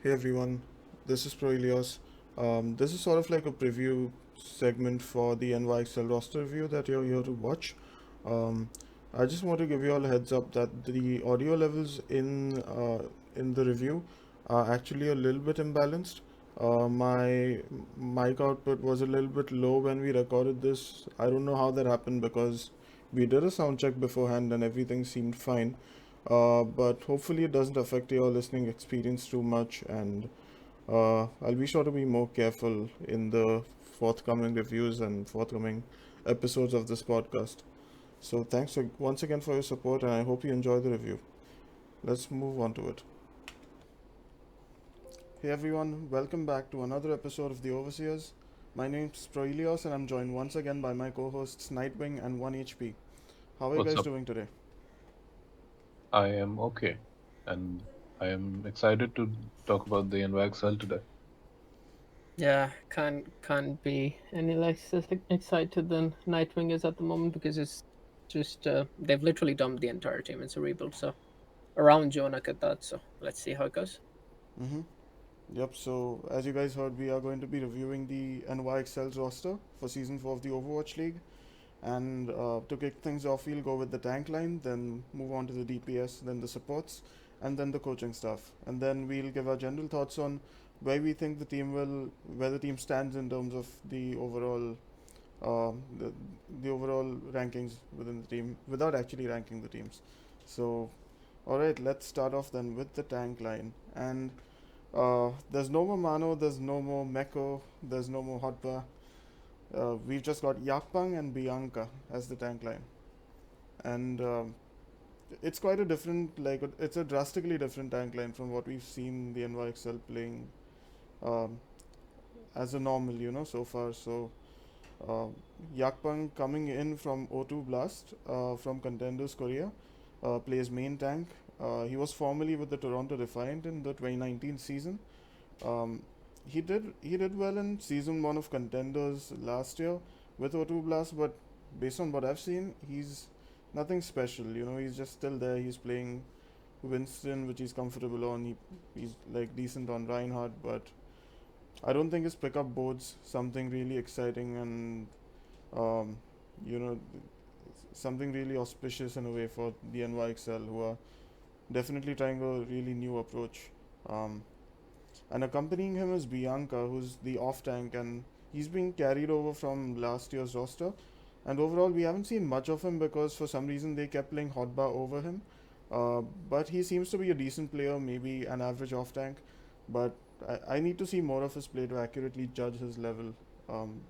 Hey everyone, this is Proilios. This is sort of like a preview segment for the NYXL roster review that you're here to watch. Um, I just want to give you all a heads up that the audio levels in the review are actually a little bit imbalanced. My mic output was a little bit low when we recorded this. I don't know how that happened because we did a sound check beforehand and everything seemed fine. But hopefully it doesn't affect your listening experience too much, and I'll be sure to be more careful in the forthcoming reviews and forthcoming episodes of this podcast. So thanks once again for your support, and I hope you enjoy the review. Let's move on to it. Hey everyone, welcome back to another episode of the Overseers. My name's Proilios, and I'm joined once again by my co-hosts Nightwing and OneHP. How are you What's guys up? doing today? I am okay, and I am excited to talk about the NYXL today. Yeah, can't be any less excited than Nightwing is at the moment because it's just they've literally dumped the entire team. It's a rebuild, so around JJoNak at that. So let's see how it goes. Mm-hmm. Yep, so as you guys heard, we are going to be reviewing the NYXL's roster for Season 4 of the Overwatch League. And to kick things off, we'll go with the tank line, then move on to the DPS, then the supports, and then the coaching staff. And then we'll give our general thoughts on where the team stands in terms of uh, the, the overall rankings within the team, without actually ranking the teams. So, alright, let's start off then with the tank line. And there's no more Mano, there's no more Meko, there's no more Hotba. We've just got Yakpung and BiaNcA as the tank line, and it's quite a different, it's a drastically different tank line from what we've seen the NYXL playing um, as a normal, so far. So uh, Yakpung coming in from O2 Blast from Contenders Korea plays main tank. He was formerly with the Toronto Defiant in the 2019 season. Um, he did well in season one of Contenders last year with O2 Blast, but based on what I've seen, he's nothing special. He's just still there. He's playing Winston, which he's comfortable on. He's like decent on Reinhardt, but I don't think his pickup boards something really exciting and um, you know something really auspicious in a way for the NYXL, who are definitely trying a really new approach. Um, And accompanying him is BiaNcA, who's the off tank, and he's being carried over from last year's roster. And overall, we haven't seen much of him because for some reason they kept playing Hotba over him. But he seems to be a decent player, maybe an average off tank. But I need to see more of his play to accurately judge his level. Um,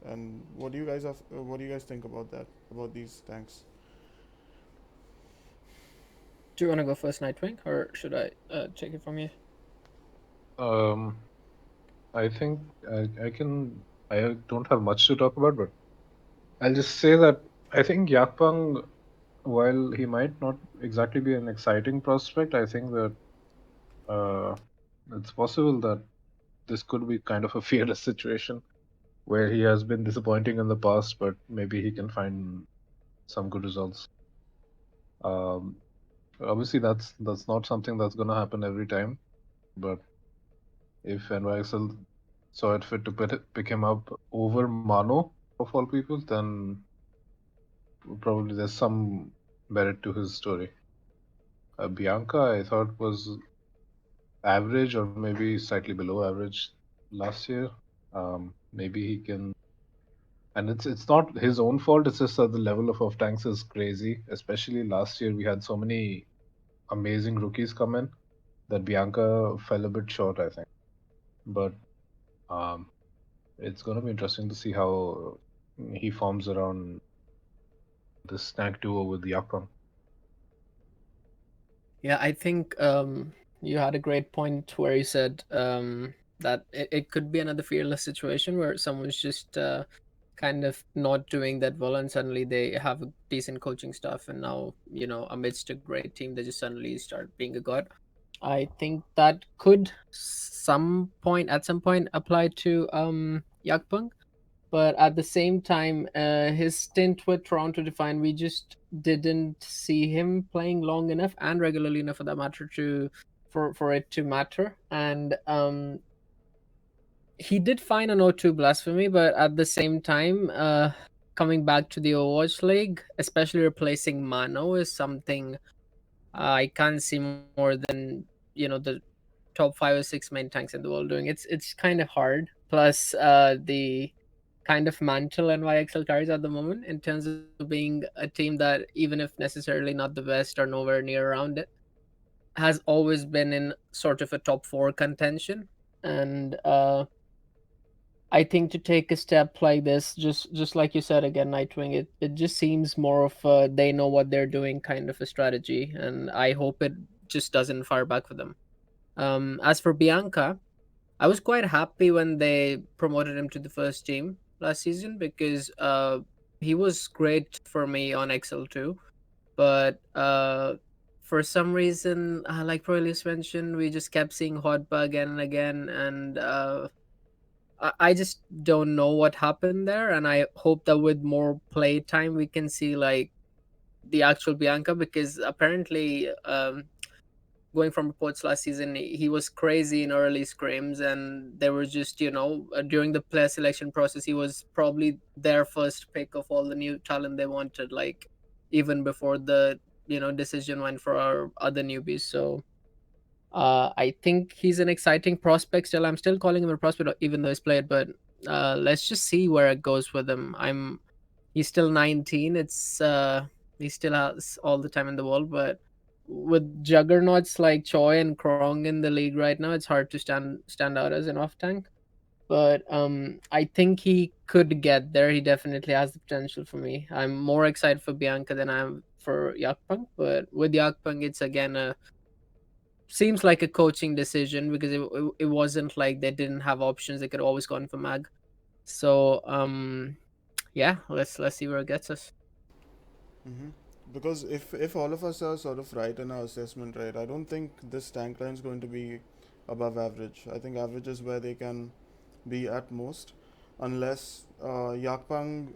and what do you guys think about that? About these tanks? Do you want to go first, Nightwing, or should I take it from you? Um, I think I can. I don't have much to talk about, but I'll just say that I think Yakpang, while he might not exactly be an exciting prospect, I think that uh, it's possible that this could be kind of a fearless situation where he has been disappointing in the past, but maybe he can find some good results. Um, Obviously, that's not something that's gonna happen every time, but if NYXL saw it fit to pick him up over Mano of all people, then probably there's some merit to his story. BiaNcA, I thought was average or maybe slightly below average last year. Maybe he can, and it's not his own fault. It's just that the level of off tanks is crazy. Especially last year, we had so many amazing rookies come in that BiaNcA fell a bit short, I think. But um, it's going to be interesting to see how he forms around this snack duo with Yakpung. Yeah, I think you had a great point where you said that it could be another fearless situation where someone's just kind of not doing that well and suddenly they have a decent coaching staff and now amidst a great team they just suddenly start being a god. I think that could some point apply to Yakpung, but at the same time, his stint with Toronto Defiant, we just didn't see him playing long enough and regularly enough for that matter to for it to matter. And he did fine on O2 Blasphemy, but at the same time, coming back to the Overwatch League, especially replacing Mano, is something I can't see more than the top 5 or 6 main tanks in the world doing. It's kind of hard. Plus, the kind of mantle NYXL carries at the moment in terms of being a team that, even if necessarily not the best or nowhere near around it, has always been in sort of a top 4 contention. And I think to take a step like this, just like you said again, Nightwing, it just seems more of a they know what they're doing kind of a strategy, and I hope it just doesn't fire back for them. As for BiaNcA, I was quite happy when they promoted him to the first team last season because he was great for me on XL2, but for some reason, like Proilios mentioned, we just kept seeing Hotba again and again, and I just don't know what happened there, and I hope that with more play time we can see like the actual BiaNcA, because apparently, going from reports last season, he was crazy in early scrims, and there was just during the player selection process, he was probably their first pick of all the new talent they wanted, like even before the decision went for our other newbies. So I think he's an exciting prospect still. I'm still calling him a prospect even though he's played, but let's just see where it goes with him. He's still 19. He still has all the time in the world, but with juggernauts like Choi and Krong in the league right now, it's hard to stand out as an off tank. But I think he could get there. He definitely has the potential for me. I'm more excited for BiaNcA than I am for Yakpung, but with Yakpung, it's again a seems like a coaching decision, because it wasn't like they didn't have options. They could always gone for Mag. So yeah, let's see where it gets us. Mm-hmm. Because if all of us are sort of right in our assessment, right, I don't think this tank line is going to be above average. I think average is where they can be at most, unless Yakpang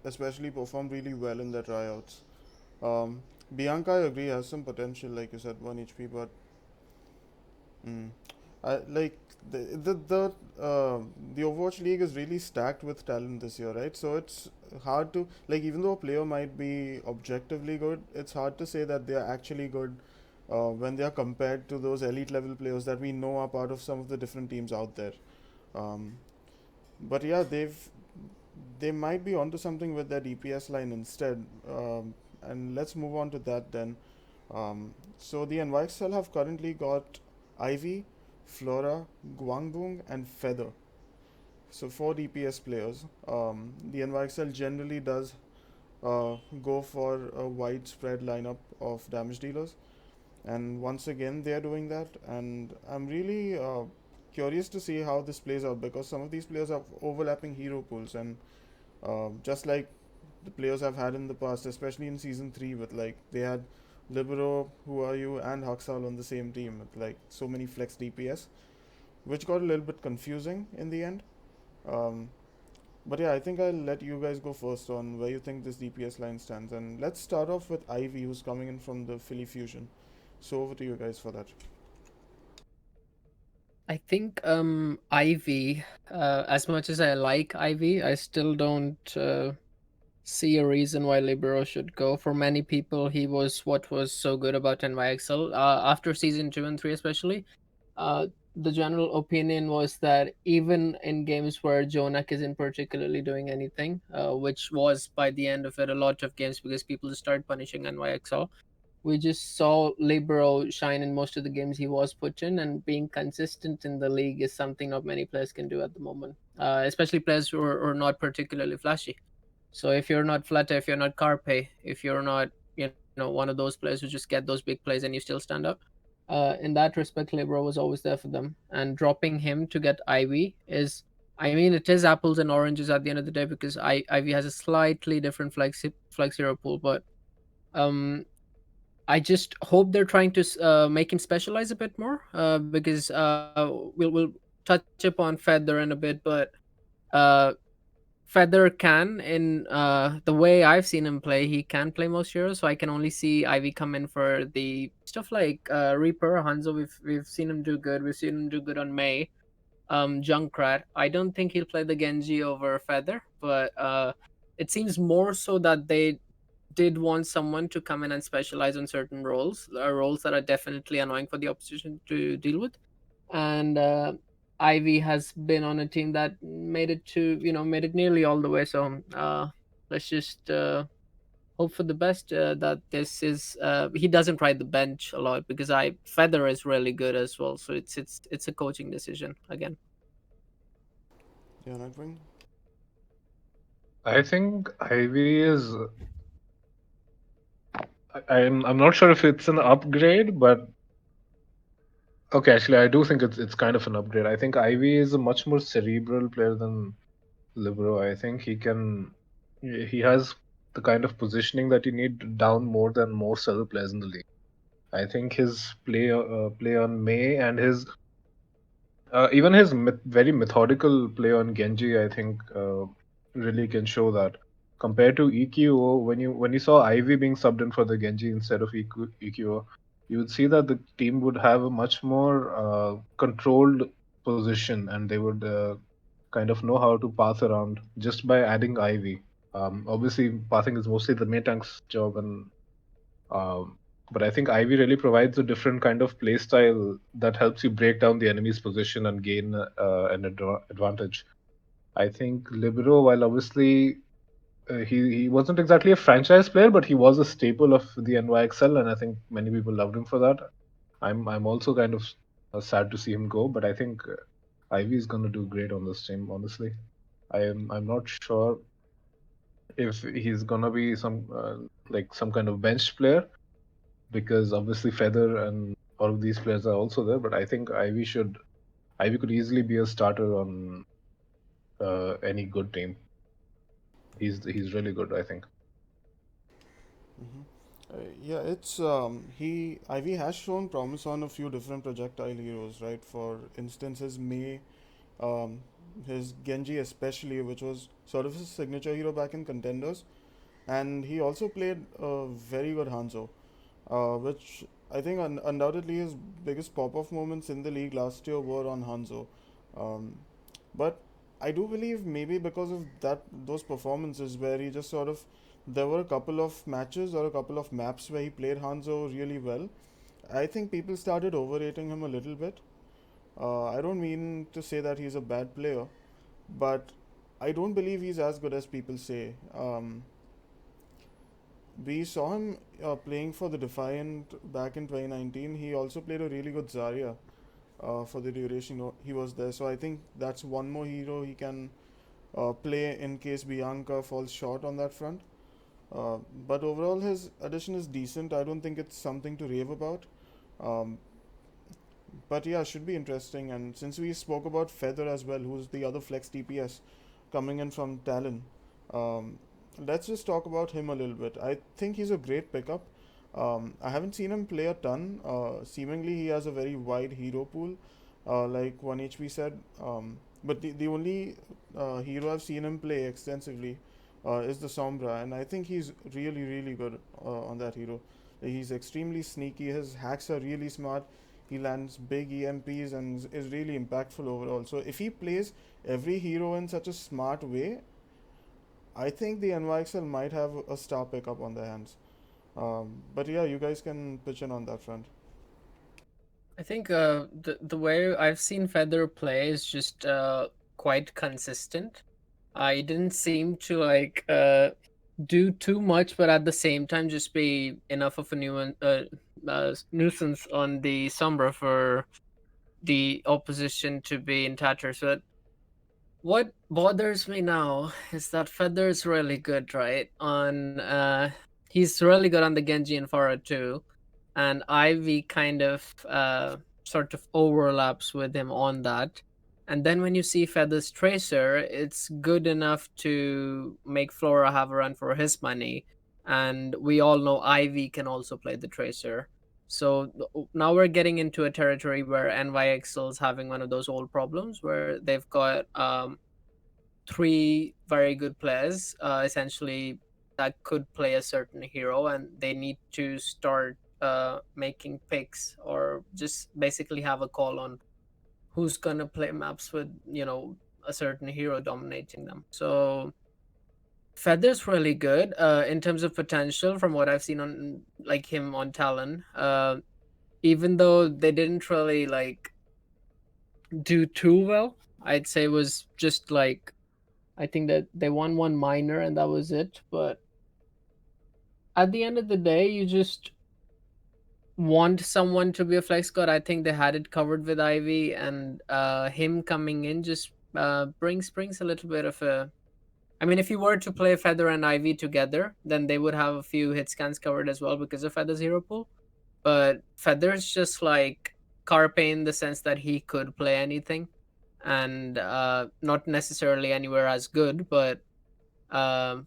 especially performed really well in their tryouts. BiaNcA, I agree, has some potential, like you said, 1 HP, but mm, I like the Overwatch League is really stacked with talent this year, right? So it's hard to, like, even though a player might be objectively good, it's hard to say that they are actually good when they are compared to those elite level players that we know are part of some of the different teams out there. Um, but yeah, they might be onto something with their DPS line instead. And let's move on to that then. So the NYXL have currently got Ivy, Flora, Gwangboong, and Feather. So 4 DPS players. The NYXL generally does go for a widespread lineup of damage dealers, and once again they are doing that. And I'm really curious to see how this plays out, because some of these players have overlapping hero pools, and just like the players I've had in the past, especially in season 3, with like they had Libero, Who Are You, and Haksal on the same team with like so many flex DPS, which got a little bit confusing in the end. Um, but yeah, I think I'll let you guys go first on where you think this DPS line stands, and let's start off with Ivy, who's coming in from the Philly Fusion. So over to you guys for that. I think Ivy, as much as I like Ivy, I still don't see a reason why Libero should go. For many people, he was what was so good about NYXL. After season 2 and 3, especially, uh, the general opinion was that even in games where JJoNak isn't particularly doing anything, which was by the end of it a lot of games because people started punishing NYXL, we just saw Libero shine in most of the games he was put in, and being consistent in the league is something not many players can do at the moment, especially players who are not particularly flashy. So if you're not Flutter, if you're not Carpe, if you're not, one of those players who just get those big plays and you still stand out, in that respect, Libero was always there for them. And dropping him to get Ivy is, I mean, it is apples and oranges at the end of the day, because Ivy has a slightly different flex hero pool, but um, I just hope they're trying to make him specialize a bit more, because we'll touch upon Feather in a bit, but uh, Feather can, in the way I've seen him play, he can play most heroes. So I can only see Ivy come in for the stuff like Reaper, Hanzo. We've seen him do good. We've seen him do good on May. Junkrat. I don't think he'll play the Genji over Feather, but it seems more so that they did want someone to come in and specialize on certain roles, roles that are definitely annoying for the opposition to deal with. And Ivy has been on a team that made it to, made it nearly all the way. So let's just hope for the best, that this is he doesn't ride the bench a lot, because I Feather is really good as well. So it's a coaching decision again. Yeah, Nightwing. I think Ivy is. I'm not sure if it's an upgrade, but okay, actually, I do think it's kind of an upgrade. I think Ivy is a much more cerebral player than Libero. I think he has the kind of positioning that you need down more than most other players in the league. I think his play on May and his even his very methodical play on Genji, I think really can show that. Compared to EQO, when you saw Ivy being subbed in for the Genji instead of EQO, you would see that the team would have a much more controlled position, and they would kind of know how to pass around just by adding Ivy. Obviously, passing is mostly the main tank's job, and um, but I think Ivy really provides a different kind of play style that helps you break down the enemy's position and gain an advantage. I think Libero, while obviously he wasn't exactly a franchise player, but he was a staple of the NYXL, and I think many people loved him for that. I'm also kind of sad to see him go, but I think Ivy is going to do great on this team. Honestly, I'm not sure if he's gonna be some kind of bench player, because obviously Feather and all of these players are also there. But I think Ivy could easily be a starter on any good team. He's really good, I think. Mm-hmm. Yeah, it's he Ivy has shown promise on a few different projectile heroes, right? For instance, his May, um, his Genji especially, which was sort of his signature hero back in Contenders, and he also played a very good Hanzo, which I think undoubtedly his biggest pop-off moments in the league last year were on Hanzo. Um, but I do believe maybe because of those performances where he just sort of there were a couple of matches or a couple of maps where he played Hanzo really well. I think people started overrating him a little bit. I don't mean to say that he's a bad player, but I don't believe he's as good as people say. We saw him playing for the Defiant back in 2019. He also played a really good Zarya for the duration he was there. So I think that's one more hero he can play in case BiaNcA falls short on that front. But overall, his addition is decent. I don't think it's something to rave about. Um, but yeah, should be interesting. And since we spoke about Feather as well, who's the other flex TPS coming in from Talon, um, let's just talk about him a little bit. I think he's a great pickup. I haven't seen him play a ton. Seemingly, he has a very wide hero pool, like OneHP said. But the only hero I've seen him play extensively is the Sombra, and I think he's really, really good on that hero. He's extremely sneaky. His hacks are really smart. He lands big EMPs and is really impactful overall. So if he plays every hero in such a smart way, I think the NYXL might have a star pickup on their hands. But yeah, you guys can pitch in on that front. I think the way I've seen Feather play is just quite consistent. I didn't seem to like do too much, but at the same time just be enough of a nuisance on the Sombra for the opposition to be in tatters. But what bothers me now is that Feather's really good, right? He's really good on the Genji and Flora too, and Ivy kind of sort of overlaps with him on that. And then when you see Feather's Tracer, it's good enough to make Flora have a run for his money. And we all know Ivy can also play the Tracer. So now we're getting into a territory where NYXL is having one of those old problems where they've got three very good players, essentially, that could play a certain hero, and they need to start making picks, or just basically have a call on who's gonna play maps with, a certain hero dominating them. So Feather's really good in terms of potential from what I've seen on like him on Talon. Even though they didn't really like do too well, I'd say it was just like, I think that they won one minor and that was it. But at the end of the day, you just want someone to be a flex god. I think they had it covered with Ivy, and him coming in just brings a little bit of a. I mean, if you were to play Feather and Ivy together, then they would have a few hit scans covered as well because of Feather's hero pool. But Feather's just like Carpe in the sense that he could play anything, and not necessarily anywhere as good, but um,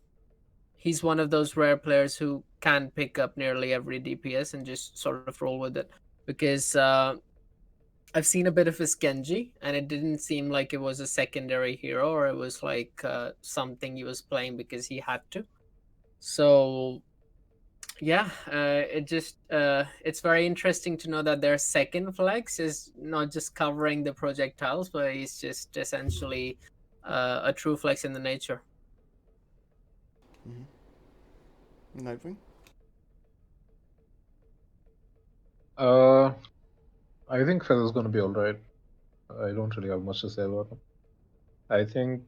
he's one of those rare players who can pick up nearly every DPS and just sort of roll with it. Because I've seen a bit of his Genji, and it didn't seem like it was a secondary hero, or it was like something he was playing because he had to. So yeah, it's very interesting to know that their second flex is not just covering the projectiles, but he's just essentially a true flex in the nature. Nightwing. I think Feather's going to be all right. I don't really have much to say about him. I think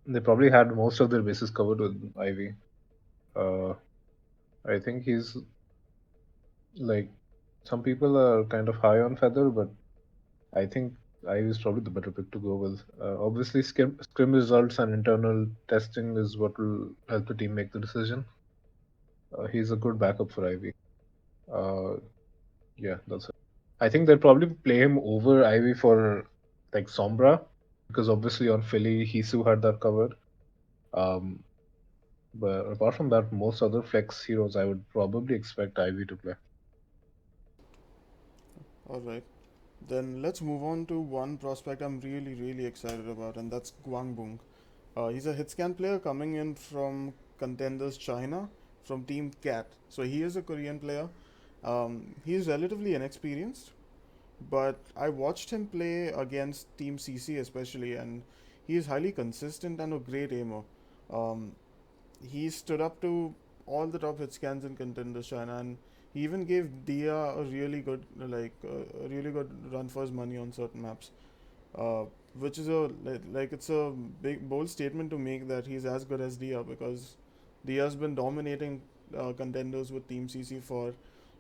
they probably had most of their bases covered with Ivy. I think he's like, some people are kind of high on Feather, but I think Ivy is probably the better pick to go with. Obviously, scrim results and internal testing is what will help the team make the decision. He's a good backup for Ivy. Yeah, that's it. I think they'll probably play him over Ivy for like Sombra, because obviously on Philly, Hisu had that covered. But apart from that, most other flex heroes, I would probably expect Ivy to play. Alright. Then let's move on to one prospect I'm really, really excited about, and that's Gwangboong. He's a hitscan player coming in from Contenders China, from Team Cat. So he is a Korean player. He's relatively inexperienced, but I watched him play against Team CC especially, and he is highly consistent and a great aimer. Um, he stood up to all the top hit scans in Contenders China, and he even gave Dia a really good a really good run for his money on certain maps. Uh, which is it's a big bold statement to make that he's as good as Dia, because Dia's been dominating contenders with Team CC for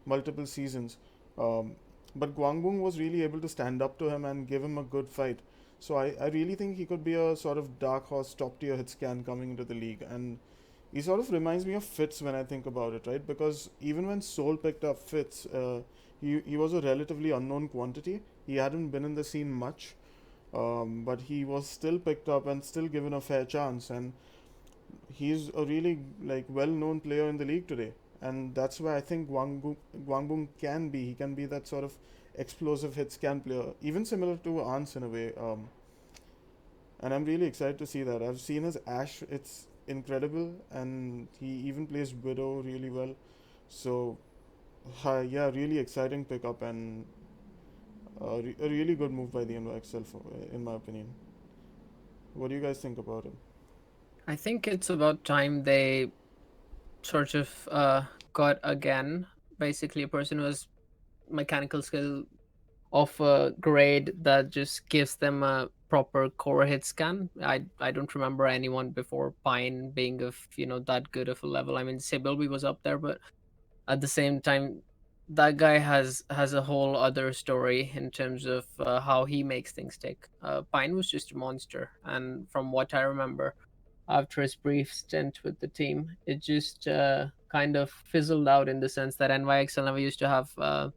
multiple seasons. Um, but Gwangboong was really able to stand up to him and give him a good fight. So I really think he could be a sort of dark horse top tier hit scan coming into the league, and he sort of reminds me of Fitz when I think about it, right? Because even when Soul picked up Fitz, he was a relatively unknown quantity. He hadn't been in the scene much, but he was still picked up and still given a fair chance, and he's a really well-known player in the league today, and that's why I think Gwangboong can be that sort of explosive hit scan player, even similar to Ans in a way. And I'm really excited to see that. I've seen his Ash; it's incredible, and he even plays Widow really well. So, yeah, really exciting pickup, and a really good move by the NYXL, in my opinion. What do you guys think about him? I think it's about time they sort of got again basically a person who has mechanical skill of a grade that just gives them a proper core hit scan. I don't remember anyone before Pine being of that good of a level. I mean, Sibilby was up there, but at the same time, that guy has a whole other story in terms of how he makes things tick. Pine was just a monster, and from what I remember, after his brief stint with the team, it just kind of fizzled out in the sense that NYXL never used to have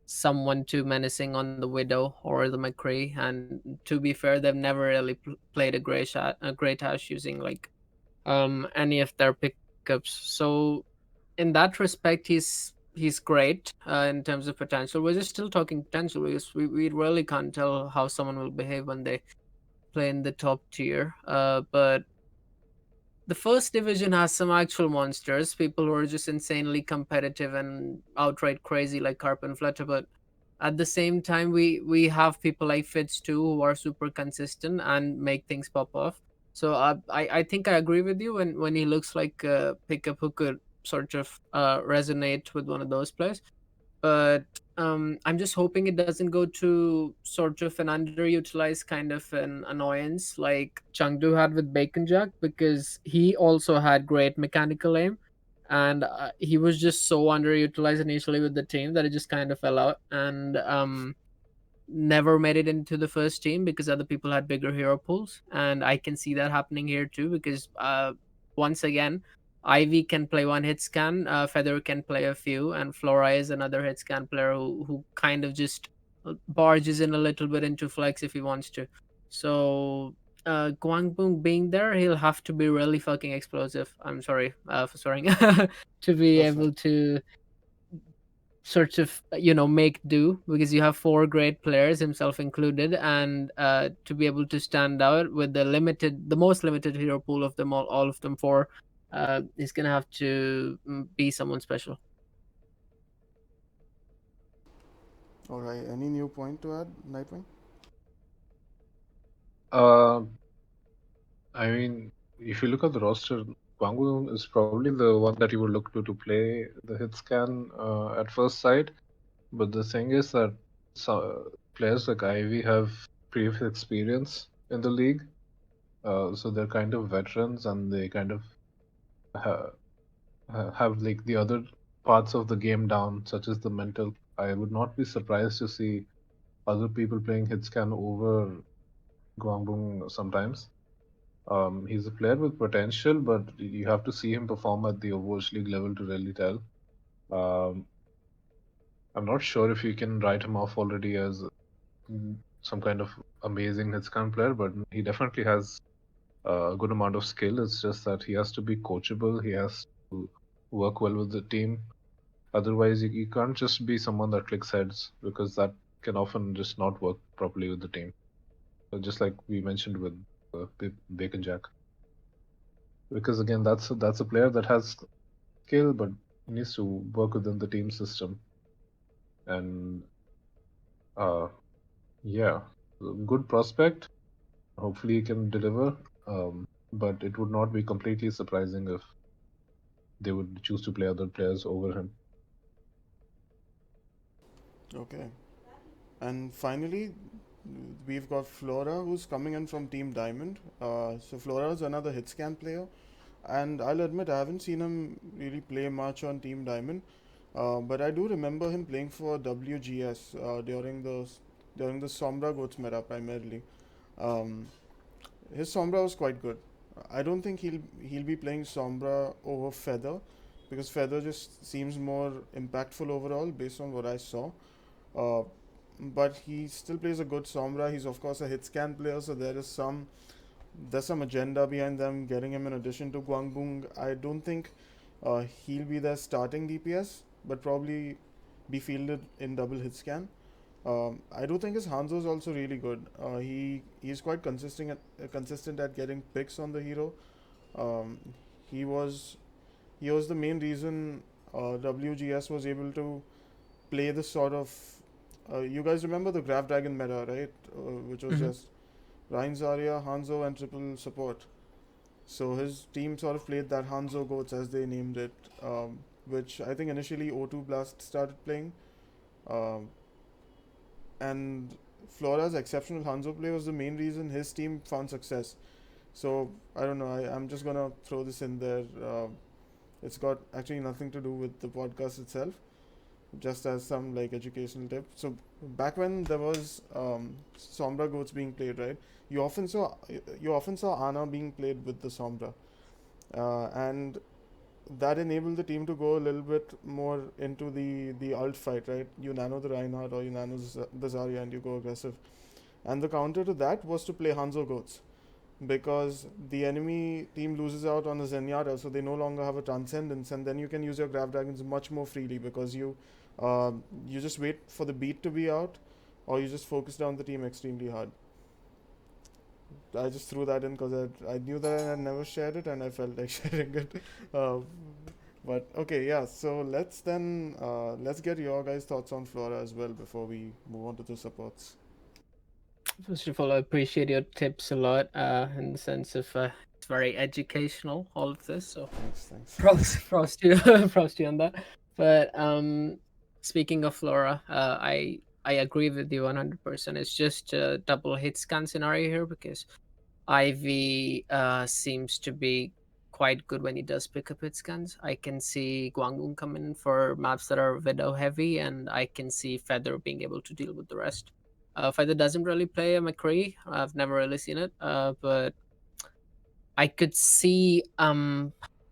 someone too menacing on the Widow or the McCree. And to be fair, they've never really played a great Ash using like any of their pickups. So in that respect, he's great in terms of potential. We're just still talking potential because we really can't tell how someone will behave when they play in the top tier. But the first division has some actual monsters, people who are just insanely competitive and outright crazy like Carp and Flutter. But at the same time, we have people like Fitz too, who are super consistent and make things pop off. So I think I agree with you when he looks like a pickup who could sort of resonate with one of those players. But I'm just hoping it doesn't go to sort of an underutilized kind of an annoyance like Chengdu had with Bacon Jack, because he also had great mechanical aim, and he was just so underutilized initially with the team that it just kind of fell out, and never made it into the first team because other people had bigger hero pools. And I can see that happening here too, because once again, Ivy can play one hit scan, Feather can play a few, and Flora is another hit scan player who kind of just barges in a little bit into flex if he wants to. So Gwangboong being there, he'll have to be really fucking explosive. I'm sorry for swearing to be That's fine. able to sort of make do, because you have four great players, himself included, and to be able to stand out with the most limited hero pool of them all of them four, he's gonna have to be someone special. All right. Any new point to add, Nightwing? I mean, if you look at the roster, Gwangboong is probably the one that you would look to play the hit scan at first sight. But the thing is that players like Ivy have previous experience in the league, so they're kind of veterans and they kind of ha have like the other parts of the game down, such as the mental. I would not be surprised to see other people playing hit scan over Gwangboong sometimes. He's a player with potential, but you have to see him perform at the Overwatch League level to really tell. Um, I'm not sure if you can write him off already as some kind of amazing hitscan player, but he definitely has a good amount of skill. It's just that he has to be coachable. He has to work well with the team. Otherwise, you can't just be someone that clicks heads, because that can often just not work properly with the team. So just like we mentioned with Bacon Jack, because again, that's a player that has skill, but he needs to work within the team system. And uh, yeah, good prospect. Hopefully, he can deliver. But it would not be completely surprising if they would choose to play other players over him. Okay. And finally, we've got Flora, who's coming in from Team Diamond. So Flora is another hit scan player, and I'll admit I haven't seen him really play much on Team Diamond, but I do remember him playing for WGS during the Sombra Goats meta primarily. Um, his Sombra was quite good. I don't think he'll be playing Sombra over Feather, because Feather just seems more impactful overall based on what I saw. Uh, but he still plays a good Sombra. He's of course a hit scan player, so there's some agenda behind them getting him in addition to Gwangboong. I don't think he'll be their starting DPS, but probably be fielded in double hit scan. I do think his Hanzo is also really good. He's quite consistent at getting picks on the hero. Um, he was he was the main reason WGS was able to play this sort of. You guys remember the Graph Dragon meta, right? Which was Hmm. just Ryan Zarya, Hanzo, and triple support. So his team sort of played that Hanzo Goats as they named it, which I think initially O2 Blast started playing. Um, and Flora's exceptional Hanzo play was the main reason his team found success. So I don't know. I'm just gonna throw this in there. It's got actually nothing to do with the podcast itself, just as some like educational tip. So back when there was Sombra Goats being played, right? You often saw Ana being played with the Sombra, and that enabled the team to go a little bit more into the ult fight, right? You nano the Reinhardt or you nano the Zarya and you go aggressive. And the counter to that was to play Hanzo Goats, because the enemy team loses out on a Zenyatta, so they no longer have a Transcendence, and then you can use your Grab Dragons much more freely, because you just wait for the beat to be out, or you just focus down the team extremely hard. I just threw that in because I knew that I had never shared it and I felt like sharing it. Uh, but okay, yeah. So let's get your guys' thoughts on Flora as well before we move on to the supports. First of all, I appreciate your tips a lot. In the sense of it's very educational, all of this. So Thanks. props to you, props to you on that. But speaking of Flora, I agree with you 100%. It's just a double hit scan scenario here because Ivy seems to be quite good when he does pick up hit scans. I can see Gwangboong come in for maps that are Widow heavy, and I can see Feather being able to deal with the rest. Feather doesn't really play a McCree. I've never really seen it, but I could see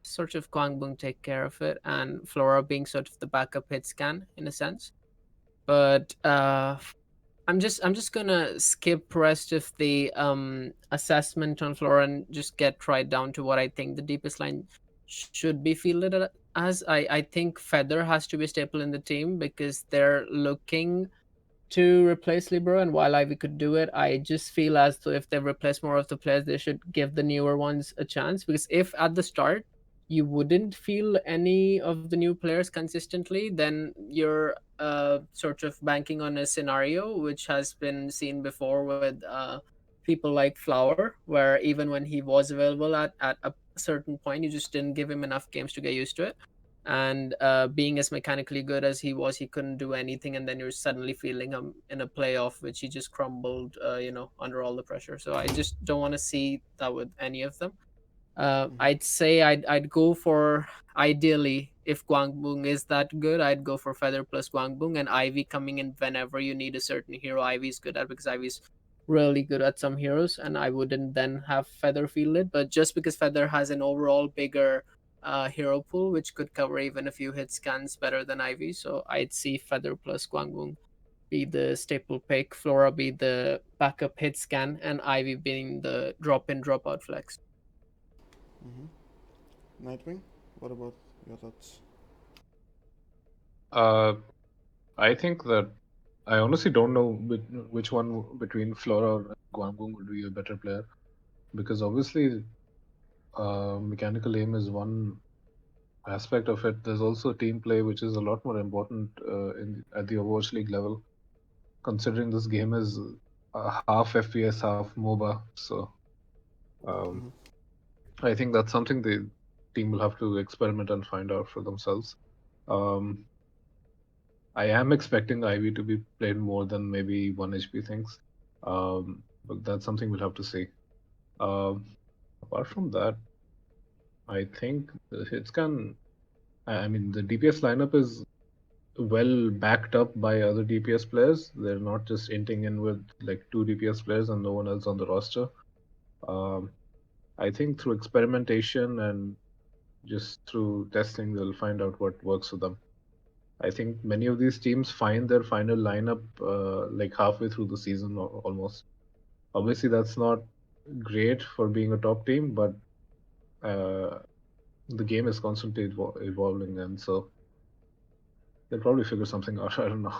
sort of Gwangboong take care of it, and Flora being sort of the backup hit scan in a sense. But I'm just gonna skip rest of the assessment on Flora and just get right down to what I think the deepest line should be fielded as. I think Feather has to be a staple in the team because they're looking to replace Libero, and while Ivy could do it, I just feel as though if they replace more of the players, they should give the newer ones a chance. Because if at the start you wouldn't feel any of the new players consistently, then you're sort of banking on a scenario which has been seen before with people like Flower, where even when he was available at a certain point, you just didn't give him enough games to get used to it, and being as mechanically good as he was, he couldn't do anything, and then you're suddenly feeling him in a playoff which he just crumbled, under all the pressure. So I just don't want to see that with any of them. Mm-hmm. I'd say I'd go for, ideally, if Gwangboong is that good, I'd go for Feather plus Gwangboong, and Ivy coming in whenever you need a certain hero. Ivy's good at, because Ivy's really good at some heroes, and I wouldn't then have Feather fielded. But just because Feather has an overall bigger hero pool, which could cover even a few hit scans better than Ivy, so I'd see Feather plus Gwangboong be the staple pick, Flora be the backup hit scan, and Ivy being the drop in drop out flex. Mm-hmm. Nightwing, what about your thoughts? Uh, I think that I honestly don't know which one between Flora or Gwangboong would be a better player, because obviously mechanical aim is one aspect of it. There's also team play, which is a lot more important at the Overwatch League level, considering this game is half FPS, half MOBA. So um, Mm-hmm. I think that's something the team will have to experiment and find out for themselves. Um, I am expecting Ivy to be played more than maybe OneHP thinks, but that's something we'll have to see. Um, Apart from that, I think the hitscan. I mean, the DPS lineup is well backed up by other DPS players. They're not just inting in with like two DPS players and no one else on the roster. Um, I think through experimentation and just through testing, they'll find out what works for them. I think many of these teams find their final lineup like halfway through the season almost. Obviously, that's not great for being a top team, but uh, the game is constantly evolving, and so they'll probably figure something out. I don't know.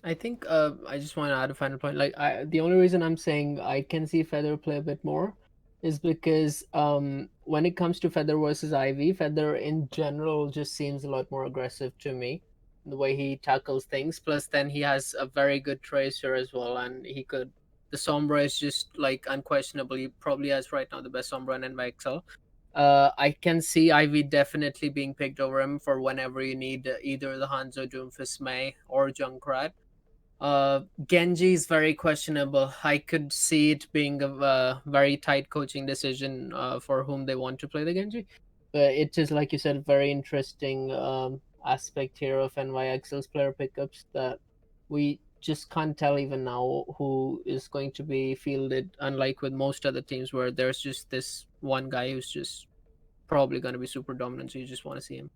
I think I just want to add a final point. Like, the only reason I'm saying I can see Feather play a bit more is because when it comes to Feather versus Ivy, Feather in general just seems a lot more aggressive to me, the way he tackles things. Plus, then he has a very good tracer as well, and he could. The Sombra is just like unquestionably probably has right now the best Sombra in NYXL. I can see Ivy definitely being picked over him for whenever you need either the Hanzo, Doomfist, May, or Junkrat. Genji is very questionable. I could see it being a very tight coaching decision for whom they want to play the Genji. But it is, like you said, very interesting aspect here of NYXL's player pickups that we just can't tell even now who is going to be fielded, unlike with most other teams where there's just this one guy who's just probably going to be super dominant, so you just want to see him.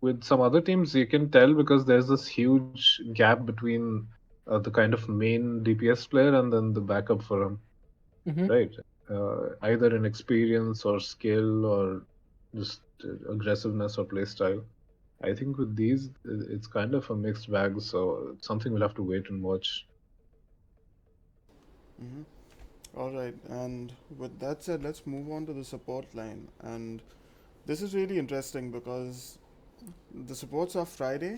With some other teams, you can tell because there's this huge gap between the kind of main DPS player and then the backup for him, Mm-hmm. right? Either in experience or skill or just aggressiveness or play style. I think with these, it's kind of a mixed bag, so it's something we'll have to wait and watch. Mm-hmm. All right, and with that said, let's move on to the support line. And this is really interesting because the supports are Friday,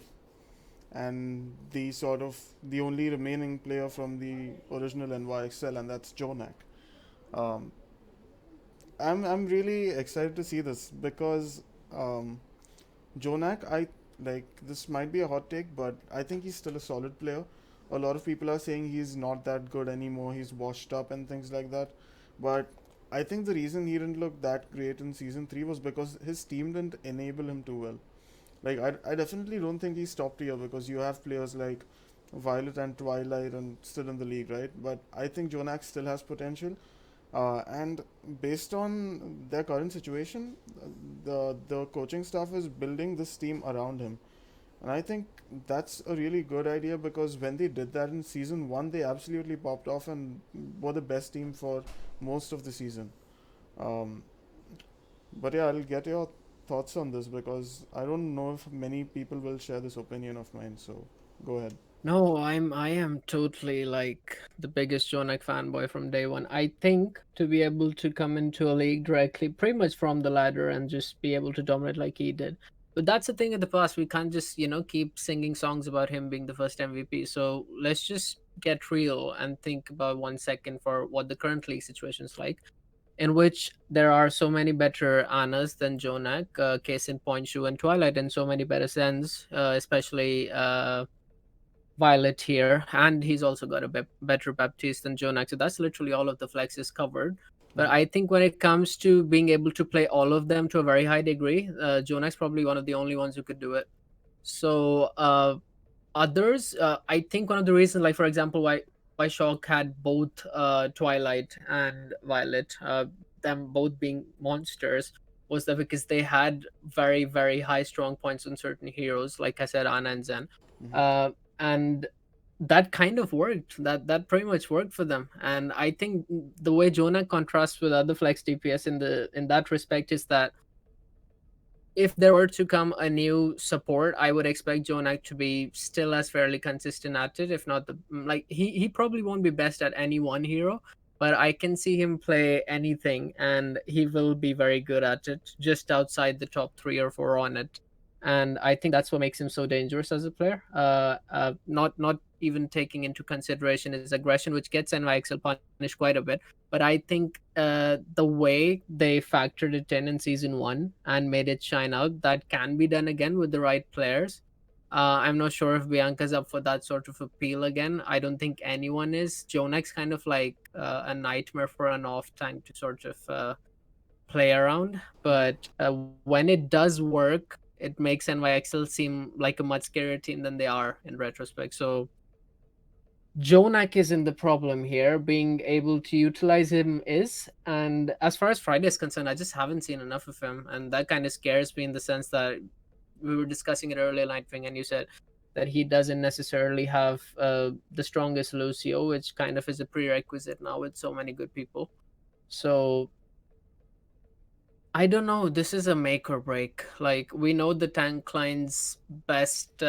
and the only remaining player from the original NYXL, and that's JJoNak. Um, I'm really excited to see this because um, JJoNak, I like this might be a hot take, but I think he's still a solid player. A lot of people are saying he's not that good anymore. He's washed up and things like that. But I think the reason he didn't look that great in season 3 was because his team didn't enable him too well. Like I definitely don't think he's top tier because you have players like Violet and Twilight and still in the league, right? But I think JJoNak still has potential. And based on their current situation, the coaching staff is building this team around him, and I think that's a really good idea because when they did that in season one, they absolutely popped off and were the best team for most of the season. Um, but yeah, I'll get your thoughts on this because I don't know if many people will share this opinion of mine. So go ahead. No, I am totally like the biggest JJoNak fanboy from day one. I think to be able to come into a league directly, pretty much from the ladder, and just be able to dominate like he did. But that's the thing in the past. We can't just keep singing songs about him being the first MVP. So let's just get real and think about 1 second for what the current league situation is like, in which there are so many better Annas than JJoNak. Case in point, Shu and Twilight, and so many better Sens, especially. Violet here, and he's also got a better Baptiste than JJoNak. So that's literally all of the flexes covered. But Mm-hmm. I think when it comes to being able to play all of them to a very high degree, JJoNak's probably one of the only ones who could do it. So others, I think one of the reasons, like for example, why Shock had both Twilight and Violet, them both being monsters, was that because they had very very high strong points on certain heroes, like I said, Ana and Zen, Mm-hmm. uh, and that kind of worked. That pretty much worked for them. And I think the way JJoNak contrasts with other flex DPS in that respect is that if there were to come a new support, I would expect JJoNak to be still as fairly consistent at it, if not like he probably won't be best at any one hero, but I can see him play anything and he will be very good at it, just outside the top 3 or 4 on it. And I think that's what makes him so dangerous as a player. Not even taking into consideration his aggression, which gets NYXL punished quite a bit. But I think the way they factored it in season one and made it shine out, that can be done again with the right players. I'm not sure if BiaNcA's up for that sort of appeal again. I don't think anyone is. JJonak's kind of like a nightmare for an off tank to sort of play around. Mm-hmm. But when it does work, it makes NYXL seem like a much scarier team than they are in retrospect. So JJoNak isn't the problem here. Being able to utilize him is. And as far as Friday is concerned, I just haven't seen enough of him. And that kind of scares me in the sense that we were discussing it earlier, Nightwing, and you said that he doesn't necessarily have the strongest Lucio, which kind of is a prerequisite now with so many good people. So I don't know. This is a make or break. Like, we know the tank line's best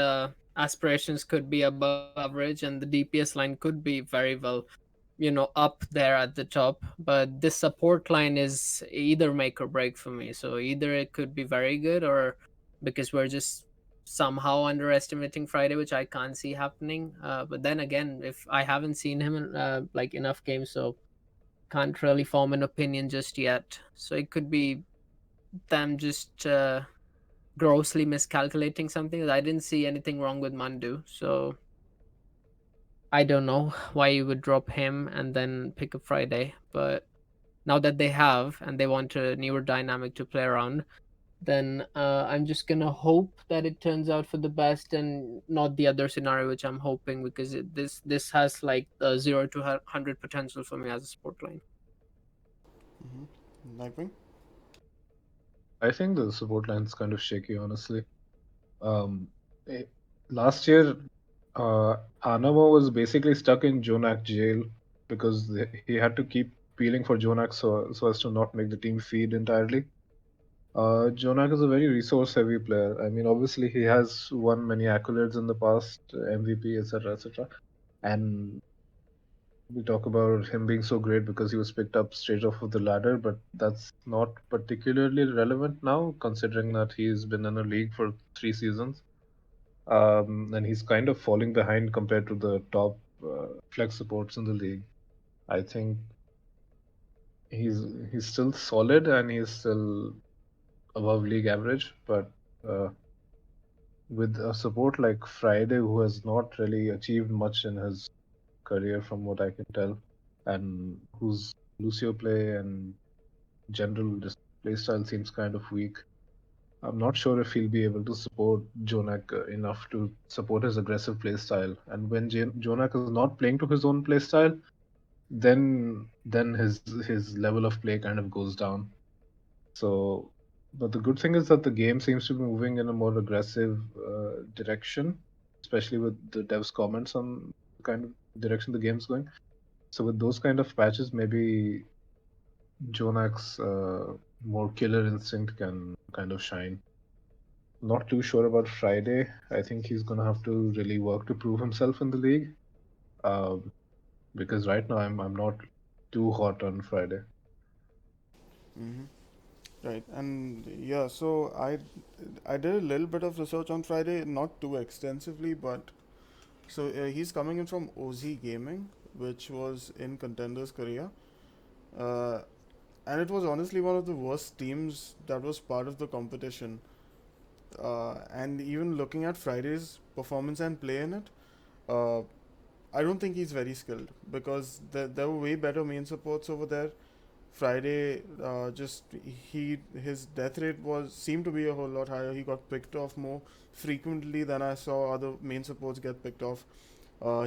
aspirations could be above average, and the DPS line could be very well, up there at the top. But this support line is either make or break for me. So either it could be very good, or because we're just somehow underestimating Friday, which I can't see happening. But then again, if I haven't seen him in like enough games, so can't really form an opinion just yet. So it could be them just grossly miscalculating something. I didn't see anything wrong with Mandu, so I don't know why you would drop him and then pick up Friday. But now that they have and they want a newer dynamic to play around, then I'm just gonna hope that it turns out for the best and not the other scenario, which I'm hoping, because this has like 0 to 100 potential for me as a sport line. Mm-hmm. Nightwing. I think the support line's kind of shaky, honestly. Um, eh, Last year, Anamo was basically stuck in JJoNak jail because he had to keep peeling for JJoNak so as to not make the team feed entirely. JJoNak is a very resource-heavy player. I mean, obviously he has won many accolades in the past, MVP, etc., etc. And we talk about him being so great because he was picked up straight off of the ladder, but that's not particularly relevant now, considering that he's been in a league for 3 seasons. And he's kind of falling behind compared to the top flex supports in the league. I think he's he's still solid and he's still above league average, but uh, with a support like Friday, who has not really achieved much in his career, from what I can tell, and whose Lucio play and general just play style seems kind of weak. I'm not sure if he'll be able to support JJoNak enough to support his aggressive play style. And when JJoNak is not playing to his own play style, then his level of play kind of goes down. So, but the good thing is that the game seems to be moving in a more aggressive direction, especially with the devs' comments on the kind of direction the game's going. So, with those kind of patches, maybe JJonak's more killer instinct can kind of shine. Not too sure about Friday. I think he's gonna have to really work to prove himself in the league. Um, because right now I'm not too hot on Friday. Mm-hmm. Right, and yeah, so I did a little bit of research on Friday, not too extensively, but so he's coming in from OZ Gaming, which was in Contenders Korea, uh, and it was honestly one of the worst teams that was part of the competition. And even looking at Friday's performance and play in it, uh, I don't think he's very skilled because there were way better main supports over there. Friday, just his death rate was seemed to be a whole lot higher. He got picked off more frequently than I saw other main supports get picked off.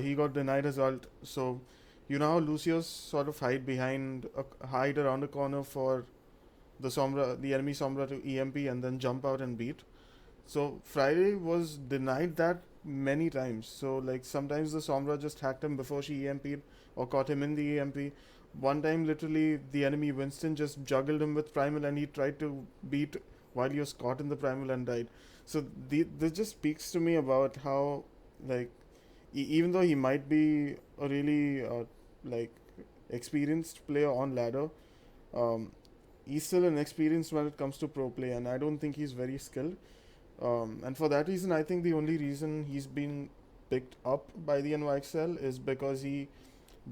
He got denied his ult, so you know how Lucius sort of hide around a corner for the enemy Sombra to EMP and then jump out and beat. So Friday was denied that many times. So like sometimes the Sombra just hacked him before she EMP'd or caught him in the EMP. One time literally the enemy Winston just juggled him with Primal and he tried to beat while he was caught in the Primal and died. So this just speaks to me about how like even though he might be a really like experienced player on ladder, um, he's still inexperienced when it comes to pro play, and I don't think he's very skilled. And for that reason, I think the only reason he's been picked up by the NYXL is because he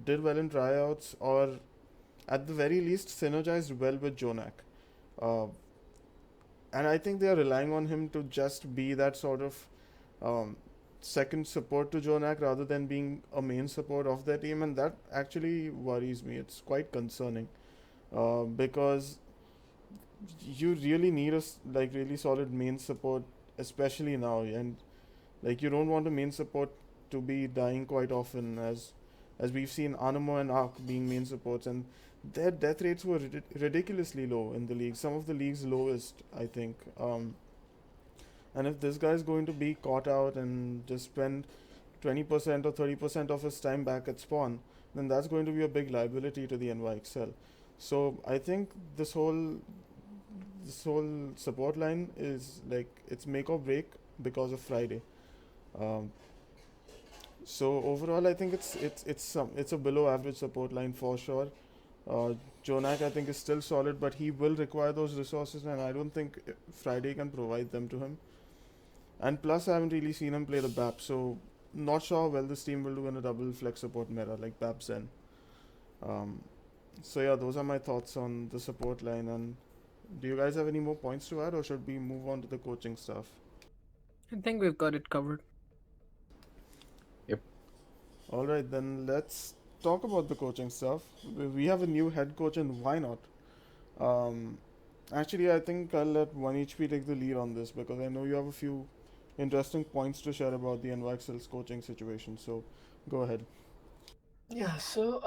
did well in tryouts, or at the very least synergized well with JJoNak. Uh, and I think they are relying on him to just be that sort of um, second support to JJoNak rather than being a main support of their team, and that actually worries me. It's quite concerning because you really need like really solid main support, especially now, and like you don't want a main support to be dying quite often, as we've seen Anamo and Ark being main supports, and their death rates were ridiculously low in the league. Some of the league's lowest, I think. And if this guy's going to be caught out and just spend 20% or 30% of his time back at spawn, then that's going to be a big liability to the NYXL. So I think this whole support line is like it's make or break because of Friday. Um, so overall, I think it's a below average support line for sure. JJoNak I think is still solid, but he will require those resources, and I don't think Friday can provide them to him. And plus, I haven't really seen him play the BAP, so not sure how well this team will do in a double flex support meta like BAP Zen. Um, so yeah, those are my thoughts on the support line. And do you guys have any more points to add, or should we move on to the coaching stuff? I think we've got it covered. Yep. All right, then let's talk about the coaching stuff. We have a new head coach in WhyNot. Um, Actually, I think I'll let OneHP take the lead on this because I know you have a few interesting points to share about the NYXL's coaching situation. So, go ahead. Yeah, so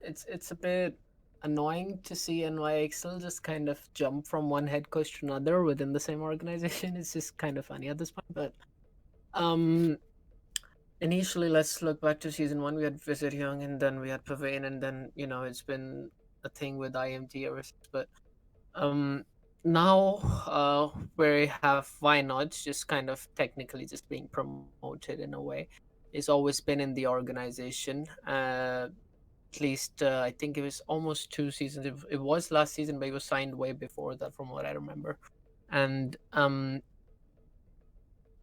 it's a bit annoying to see NYXL just kind of jump from one head coach to another within the same organization. It's just kind of funny at this point, but um initially, let's look back to season one. We had Visit Young, and then we had Pavane, and then it's been a thing with IMT ever since. But um, now we have Why Not just kind of technically just being promoted in a way. He's always been in the organization. At least I think it was almost 2 seasons. It was last season, but he was signed way before that, from what I remember. And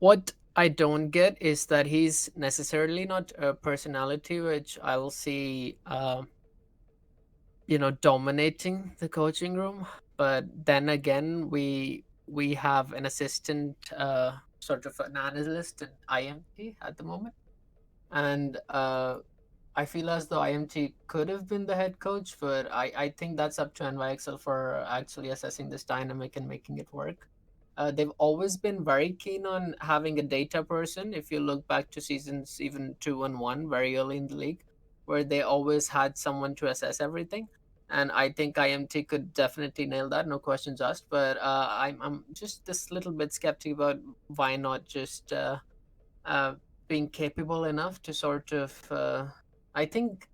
what I don't get is that he's necessarily not a personality which I'll see, dominating the coaching room. But then again, we have an assistant, sort of an analyst at IMT at the moment, and I feel as though IMT could have been the head coach, but I think that's up to NYXL for actually assessing this dynamic and making it work. They've always been very keen on having a data person. If you look back to seasons even 2 and 1, very early in the league, where they always had someone to assess everything. And I think IMT could definitely nail that, no questions asked. But I'm just this little bit skeptic about why not just uh, being capable enough to sort of. I think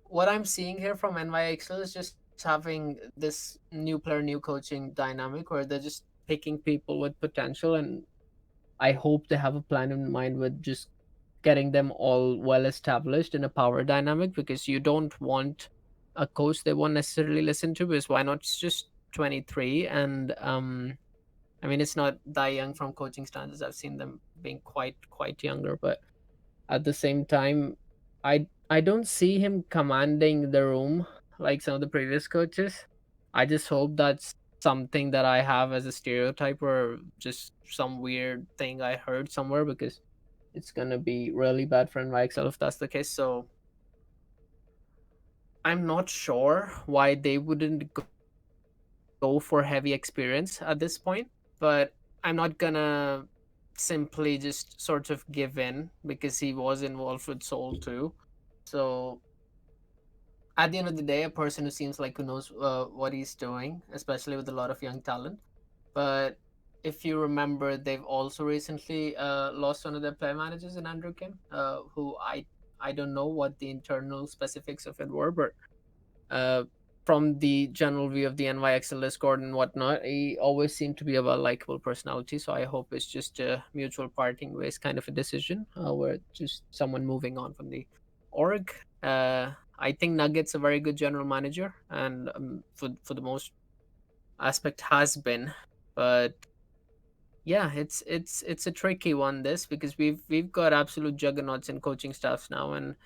what I'm seeing here from NYXL is just having this new player, new coaching dynamic where they're just picking people with potential. And I hope they have a plan in mind with just getting them all well established in a power dynamic, because you don't want a coach they won't necessarily listen to, because WhyNot is just 23. And I mean, it's not that young from coaching standards. I've seen them being quite younger, but at the same time, I don't see him commanding the room like some of the previous coaches. I just hope that's something that I have as a stereotype, or just some weird thing I heard somewhere, because it's gonna be really bad for NYXL if that's the case. So I'm not sure why they wouldn't go for heavy experience at this point, but I'm not gonna simply just sort of give in because he was involved with Soul too. So at the end of the day, a person who seems like who knows what he's doing, especially with a lot of young talent. But if you remember, they've also recently lost one of their player managers in Andrew Kim, who I don't know what the internal specifics of it were, but uh, from the general view of the NYXL Discord and whatnot, he always seemed to be a well likable personality. So I hope it's just a mutual parting ways kind of a decision, where just someone moving on from the org. I think Nugget's a very good general manager, and for the most aspect has been, but yeah, it's a tricky one, this, because we've got absolute juggernauts in coaching staffs now, and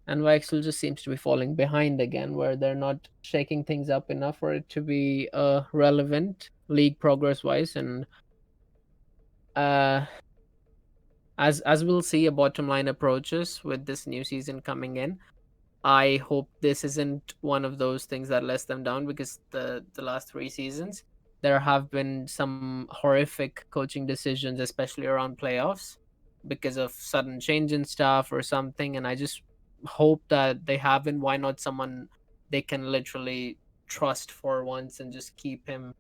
YXL just seems to be falling behind again, where they're not shaking things up enough for it to be relevant league progress wise. And uh, as we'll see, a bottom line approaches with this new season coming in. I hope this isn't one of those things that lets them down, because the last 3 seasons there have been some horrific coaching decisions, especially around playoffs, because of sudden change in stuff or something. And I just hope that they haven't. Why not someone they can literally trust for once and just keep him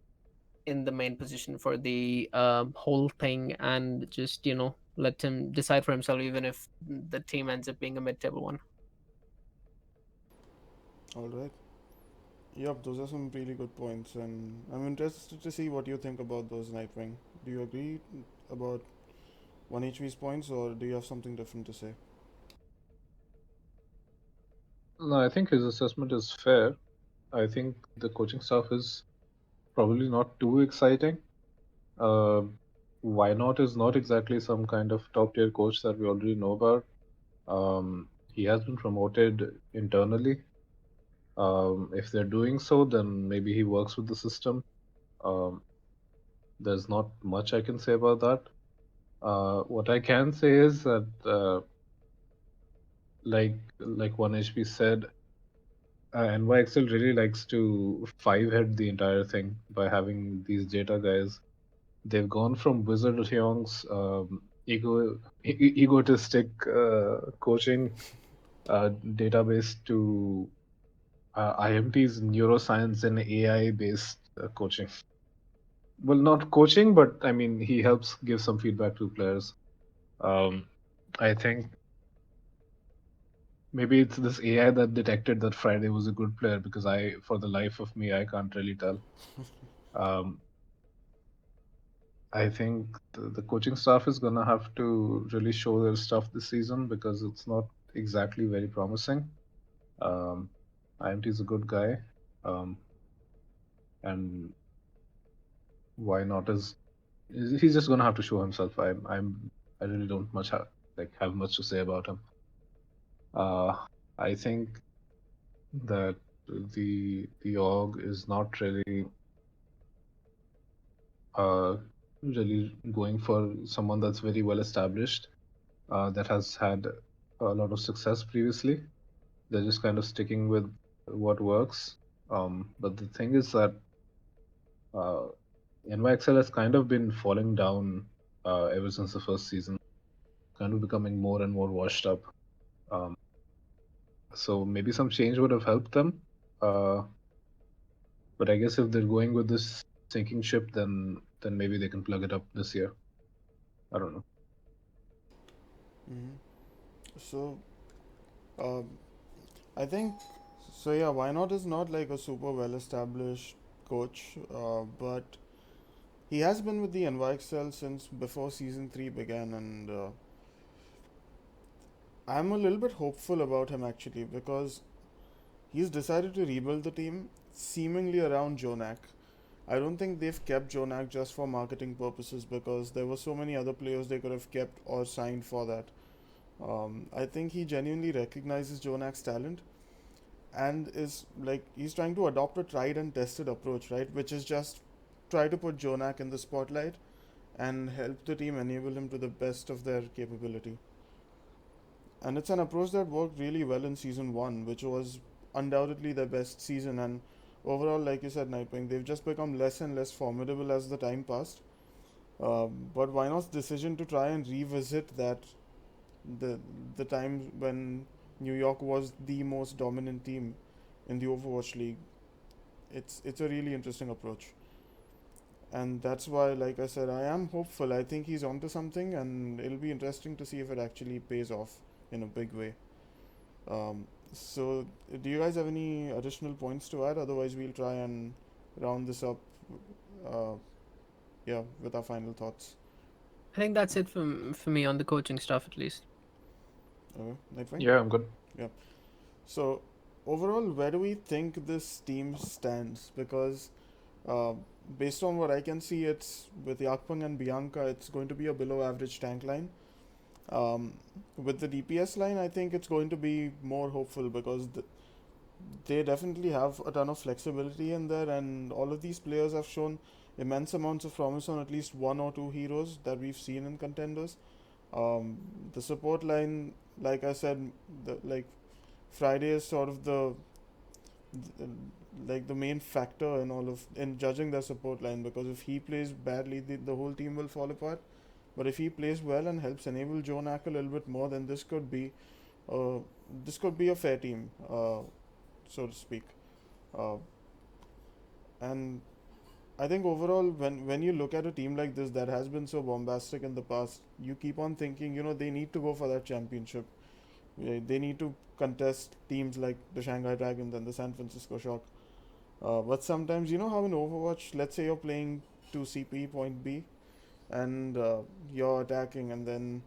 in the main position for the whole thing, and just let him decide for himself, even if the team ends up being a mid-table one. All right. Yep, those are some really good points, and I'm interested to see what you think about those, Nightwing. Do you agree about OneHP's points, or do you have something different to say? No, I think his assessment is fair. I think the coaching staff is probably not too exciting. Uh, WhyNot is not exactly some kind of top tier coach that we already know about. He has been promoted internally. If they're doing so, then maybe he works with the system. Um, there's not much I can say about that. What I can say is that, like OneHP said, NYXL really likes to five-head the entire thing by having these data guys. They've gone from Wizard of Hyung's egotistic coaching database to IMT's neuroscience and AI-based coaching. Well, not coaching, but I mean, he helps give some feedback to players. Um, I think maybe it's this AI that detected that Friday was a good player, because for the life of me, I can't really tell. Um, I think the coaching staff is gonna have to really show their stuff this season because it's not exactly very promising. Um, IMT is a good guy, um, and WhyNot is he's just gonna have to show himself. I really don't have much to say about him. Uh, I think that the org is not uh really going for someone that's very well established, that has had a lot of success previously. They're just kind of sticking with what works. But the thing is that uh, NYXL has kind of been falling down ever since the first season, kind of becoming more and more washed up. Um, so maybe some change would have helped them. Uh, but I guess if they're going with this sinking ship, then maybe they can plug it up this year. I don't know. Hmm. So, um, I think so. Yeah, why not is not like a super well established coach, but he has been with the NYXL since before season 3 began, and I'm a little bit hopeful about him actually because he's decided to rebuild the team seemingly around JJoNak. I don't think they've kept JJoNak just for marketing purposes because there were so many other players they could have kept or signed for that. I think he genuinely recognizes JJoNak's talent and is like he's trying to adopt a tried and tested approach, right? Which is just try to put JJoNak in the spotlight and help the team enable him to the best of their capability. And it's an approach that worked really well in season 1, which was undoubtedly their best season. And overall, like you said, Nightwing, they've just become less and less formidable as the time passed. But why not decision to try and revisit the the time when New York was the most dominant team in the Overwatch League? It's a really interesting approach, and that's why, like I said, I am hopeful. I think he's onto something, and it'll be interesting to see if it actually pays off in a big way. So, do you guys have any additional points to add? Otherwise, we'll try and round this up. Uh, yeah, with our final thoughts. I think that's it for me on the coaching stuff at least. Okay, Nightwing. Yeah, I'm good. Yeah. So, overall, where do we think this team stands? Because, uh, based on what I can see, it's with Yakpung and BiaNcA, it's going to be a below average tank line. Um, with the DPS line, I think it's going to be more hopeful because they definitely have a ton of flexibility in there, and all of these players have shown immense amounts of promise on at least one or two heroes that we've seen in contenders. The support line, like I said, like Friday is sort of the like the main factor in all of in judging their support line because if he plays badly, the whole team will fall apart. But if he plays well and helps enable JJoNak a little bit more, then uh, this could be a fair team, so to speak. Uh, and I think overall, when you look at a team like this that has been so bombastic in the past, you keep on thinking, they need to go for that championship. They need to contest teams like the Shanghai Dragons and the San Francisco Shock. But sometimes, how in Overwatch, let's say you're playing 2CP point B and you're attacking, and then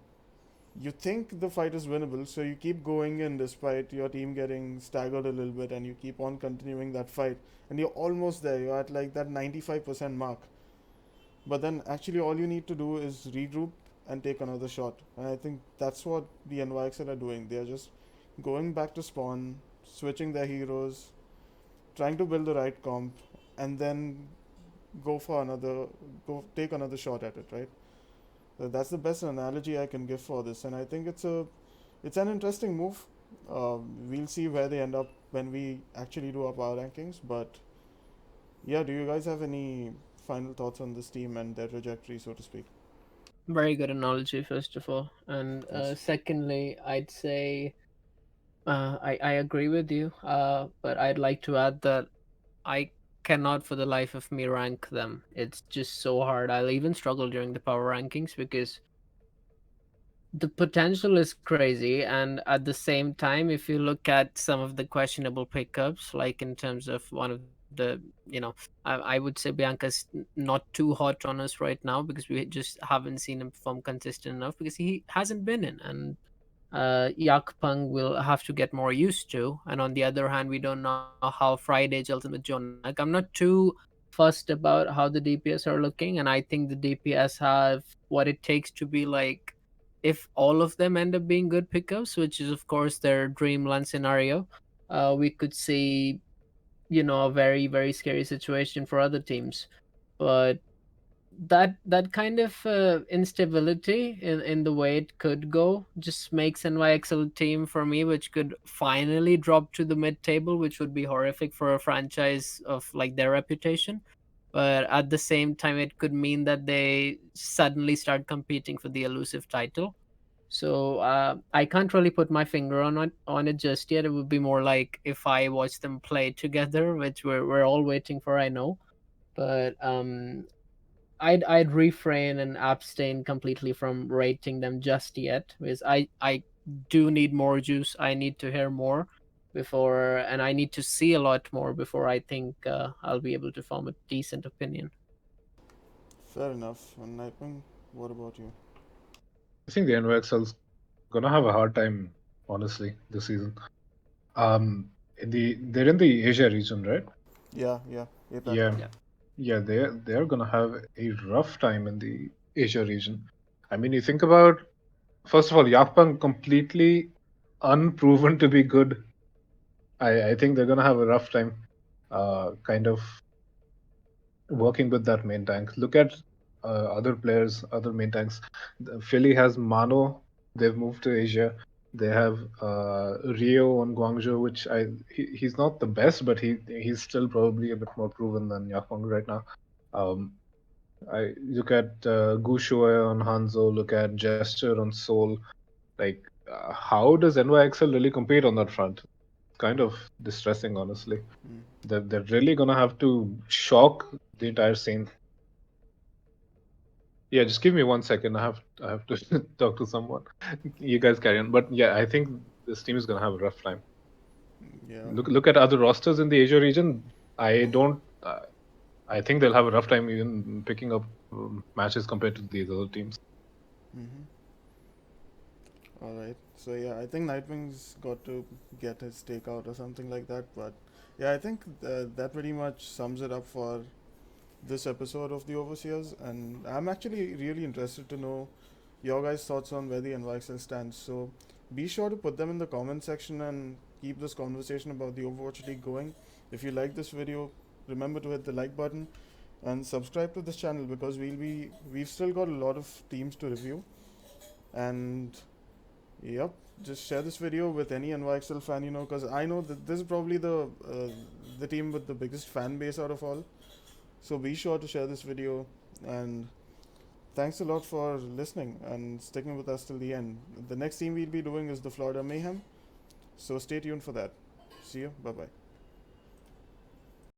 you think the fight is winnable, so you keep going in despite your team getting staggered a little bit, and you keep on continuing that fight, and you're almost there. You're at like that 95% mark, but then actually all you need to do is regroup and take another shot. And I think that's what the NYXL are doing. They are just going back to spawn, switching their heroes, trying to build the right comp, and then go for another, go take another shot at it, right? That's the best analogy I can give for this, and I think it's an interesting move. We'll see where they end up when we actually do our power rankings. But yeah, do you guys have any final thoughts on this team and their trajectory, so to speak? Very good analogy, first of all, and Yes. secondly, I'd say I agree with you. But I'd like to add that I cannot for the life of me rank them. It's just so hard. I'll even struggle during the power rankings because the potential is crazy, and at the same time, if you look at some of the questionable pickups, like in terms of one of the I would say BiaNcA's not too hot on us right now because we just haven't seen him perform consistent enough because he hasn't been in, and Yakpung will have to get more used to. And on the other hand, we don't know how Friday gels in with JJoNak. I'm not too fussed about how the DPS are looking, and I think the DPS have what it takes to be like, if all of them end up being good pickups, which is of course their dreamland scenario, we could see a very very scary situation for other teams. But that kind of instability in the way it could go just makes NYXL team for me, which could finally drop to the mid table, which would be horrific for a franchise of like their reputation. But at the same time, it could mean that they suddenly start competing for the elusive title. So I can't really put my finger on it just yet. It would be more like if I watch them play together, which we're all waiting for, I know. But I'd refrain and abstain completely from rating them just yet, because I do need more juice. I need to hear more before, and I need to see a lot more before I think I'll be able to form a decent opinion. Fair enough. And Nightwing, what about you? I think the NYXL's gonna have a hard time, honestly, this season. They're in the Asia region, right? Yeah, APAC. Yeah, Yeah. yeah, they're gonna have a rough time in the Asia region. I mean, you think about, first of all, Yakpung completely unproven to be good. I think they're gonna have a rough time, kind of working with that main tank. Look at other players, other main tanks. Philly has Mano. They've moved to Asia. They have Rio on Guangzhou, which he's not the best, but he's still probably a bit more proven than Yakpong right now. Um, I look at Gu Shuai on Hanzo. Look at Gesture on Seoul. Like, how does NYXL really compete on that front? Kind of distressing, honestly. Mm. They're really gonna have to shock the entire scene. Yeah, just give me 1 second. I have to talk to someone. You guys carry on. But yeah, I think this team is gonna have a rough time. Yeah. Look at other rosters in the Asia region. I don't. I think they'll have a rough time even picking up matches compared to these other teams. Mm-hmm. All right. So yeah, I think Nightwing's got to get his take out or something like that. But yeah, I think that pretty much sums it up for this episode of the Overseers. And I'm actually really interested to know your guys' thoughts on where the NYXL stands. So be sure to put them in the comment section and keep this conversation about the Overwatch League going. If you like this video, remember to hit the like button and subscribe to this channel because we've still got a lot of teams to review. And yep, just share this video with any NYXL fan you know, because I know that this is probably the team with the biggest fan base out of all. So be sure to share this video, and thanks a lot for listening and sticking with us till the end. The next team we'll be doing is the Florida Mayhem, so stay tuned for that. See you. Bye bye.